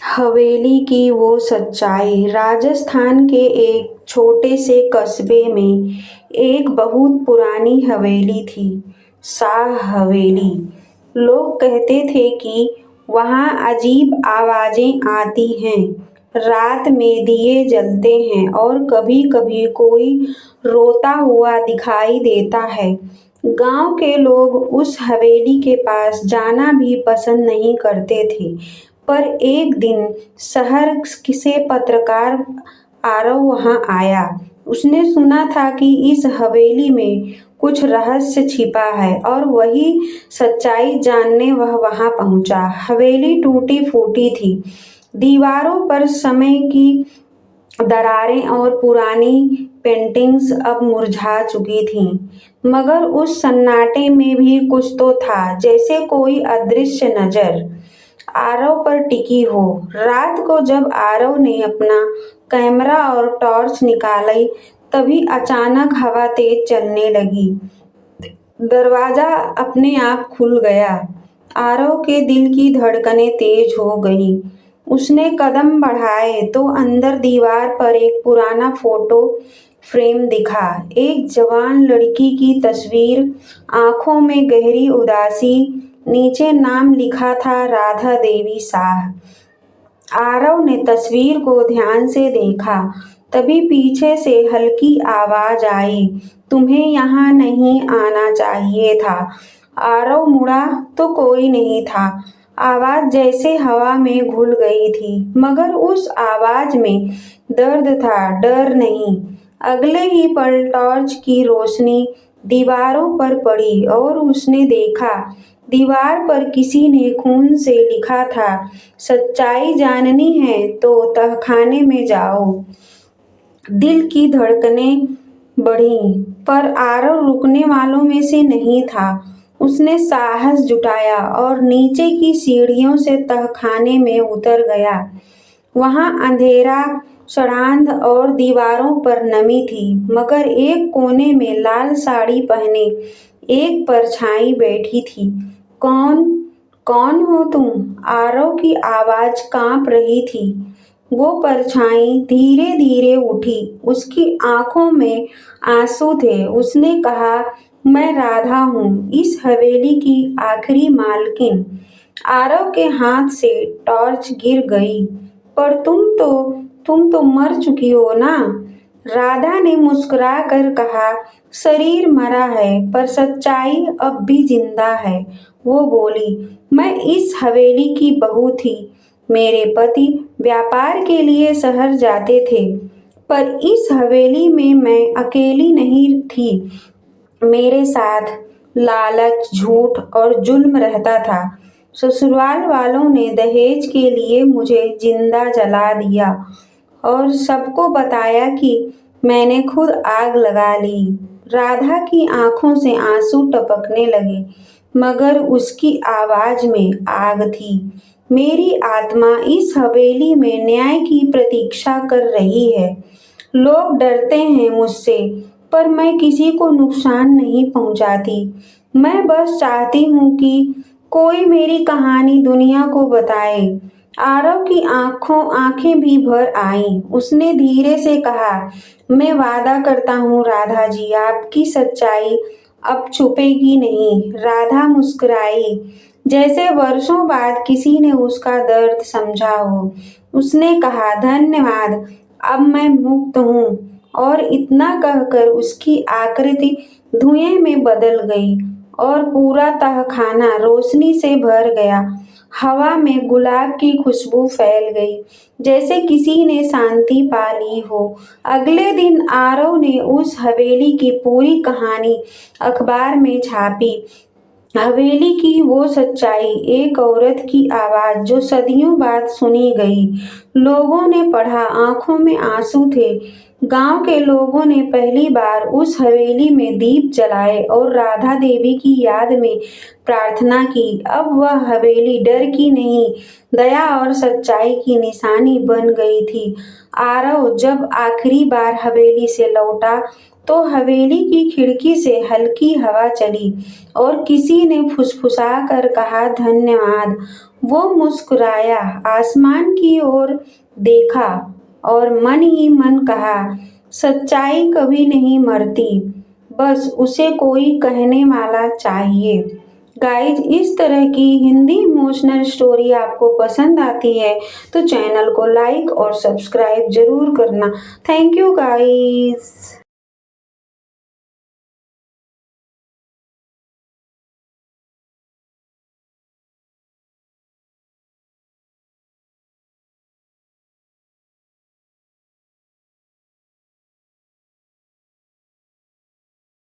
हवेली की वो सच्चाई। राजस्थान के एक छोटे से कस्बे में एक बहुत पुरानी हवेली थी। शाह हवेली। लोग कहते थे कि वहाँ अजीब आवाजें आती हैं, रात में दिए जलते हैं और कभी-कभी कोई रोता हुआ दिखाई देता है। गांव के लोग उस हवेली के पास जाना भी पसंद नहीं करते थे। पर एक दिन शहर से पत्रकार आरव वहां आया। उसने सुना था कि इस हवेली में कुछ रहस्य छिपा है और वही सच्चाई जानने वह वहां पहुंचा। हवेली टूटी फूटी थी। दीवारों पर समय की दरारें और पुरानी पेंटिंग्स अब मुरझा चुकी थीं। मगर उस सन्नाटे में भी कुछ तो था, जैसे कोई अदृश्य नजर आरव पर टिकी हो। रात को जब आरव ने अपना कैमरा और टॉर्च निकाली, तभी अचानक हवा तेज चलने लगी। दरवाजा अपने आप खुल गया। आरव के दिल की धड़कनें तेज हो गईं। उसने कदम बढ़ाए तो अंदर दीवार पर एक पुराना फोटो फ्रेम दिखा। एक जवान लड़की की तस्वीर, आंखों में गहरी उदासी। नीचे नाम लिखा था, राधा देवी शाह। आरव ने तस्वीर को ध्यान से देखा। तभी पीछे से हल्की आवाज आई, तुम्हें यहाँ नहीं आना चाहिए था। आरव मुड़ा तो कोई नहीं था। आवाज जैसे हवा में घुल गई थी, मगर उस आवाज में दर्द था, डर नहीं। अगले ही पल टॉर्च की रोशनी दीवारों पर पड़ी और उसने देखा, दीवार पर किसी ने खून से लिखा था, सच्चाई जाननी है तो तहखाने में जाओ। दिल की धड़कनें बढ़ीं, पर आरव रुकने वालों में से नहीं था। उसने साहस जुटाया और नीचे की सीढ़ियों से तहखाने में उतर गया। वहां अंधेरा, सड़ांध और दीवारों पर नमी थी, मगर एक कोने में लाल साड़ी पहने एक परछाई बैठी थी। कौन कौन हो तुम? आरव की आवाज कांप रही थी। वो परछाई धीरे धीरे उठी। उसकी आंखों में आंसू थे। उसने कहा, मैं राधा हूँ, इस हवेली की आखिरी मालकिन। आरव के हाथ से टॉर्च गिर गई। पर तुम तो मर चुकी हो ना? राधा ने मुस्कुरा कर कहा, शरीर मरा है पर सच्चाई अब भी जिंदा है। वो बोली, मैं इस हवेली की बहू थी। मेरे पति व्यापार के लिए शहर जाते थे, पर इस हवेली में मैं अकेली नहीं थी। मेरे साथ लालच, झूठ और जुल्म रहता था। ससुराल वालों ने दहेज के लिए मुझे जिंदा जला दिया और सबको बताया कि मैंने खुद आग लगा ली। राधा की आंखों से आंसू टपकने लगे, मगर उसकी आवाज में आग थी। मेरी आत्मा इस हवेली में न्याय की प्रतीक्षा कर रही है। लोग डरते हैं मुझसे, पर मैं किसी को नुकसान नहीं पहुंचाती। मैं बस चाहती हूँ कि कोई मेरी कहानी दुनिया को बताए। आरव की आंखें भी भर आईं। उसने धीरे से कहा, मैं वादा करता हूँ राधा जी, आपकी सच्चाई अब छुपेगी नहीं। राधा मुस्कुराई, जैसे वर्षों बाद किसी ने उसका दर्द समझा हो। उसने कहा, धन्यवाद, अब मैं मुक्त हूँ। और इतना कहकर उसकी आकृति धुएं में बदल गई और पूरा तहखाना रोशनी से भर गया। हवा में गुलाब की खुशबू फैल गई, जैसे किसी ने शांति पा ली हो। अगले दिन आरव ने उस हवेली की पूरी कहानी अखबार में छापी। हवेली की वो सच्चाई, एक औरत की आवाज जो सदियों बाद सुनी गई। लोगों ने पढ़ा, आंखों में आंसू थे। गांव के लोगों ने पहली बार उस हवेली में दीप जलाए और राधा देवी की याद में प्रार्थना की। अब वह हवेली डर की नहीं, दया और सच्चाई की निशानी बन गई थी। आरव जब आखिरी बार हवेली से लौटा तो हवेली की खिड़की से हल्की हवा चली और किसी ने फुसफुसा कर कहा, धन्यवाद। वो मुस्कुराया, आसमान की ओर देखा और मन ही मन कहा, सच्चाई कभी नहीं मरती, बस उसे कोई कहने वाला चाहिए। गाइज, इस तरह की हिंदी इमोशनल स्टोरी आपको पसंद आती है तो चैनल को लाइक और सब्सक्राइब जरूर करना। Thank you guys.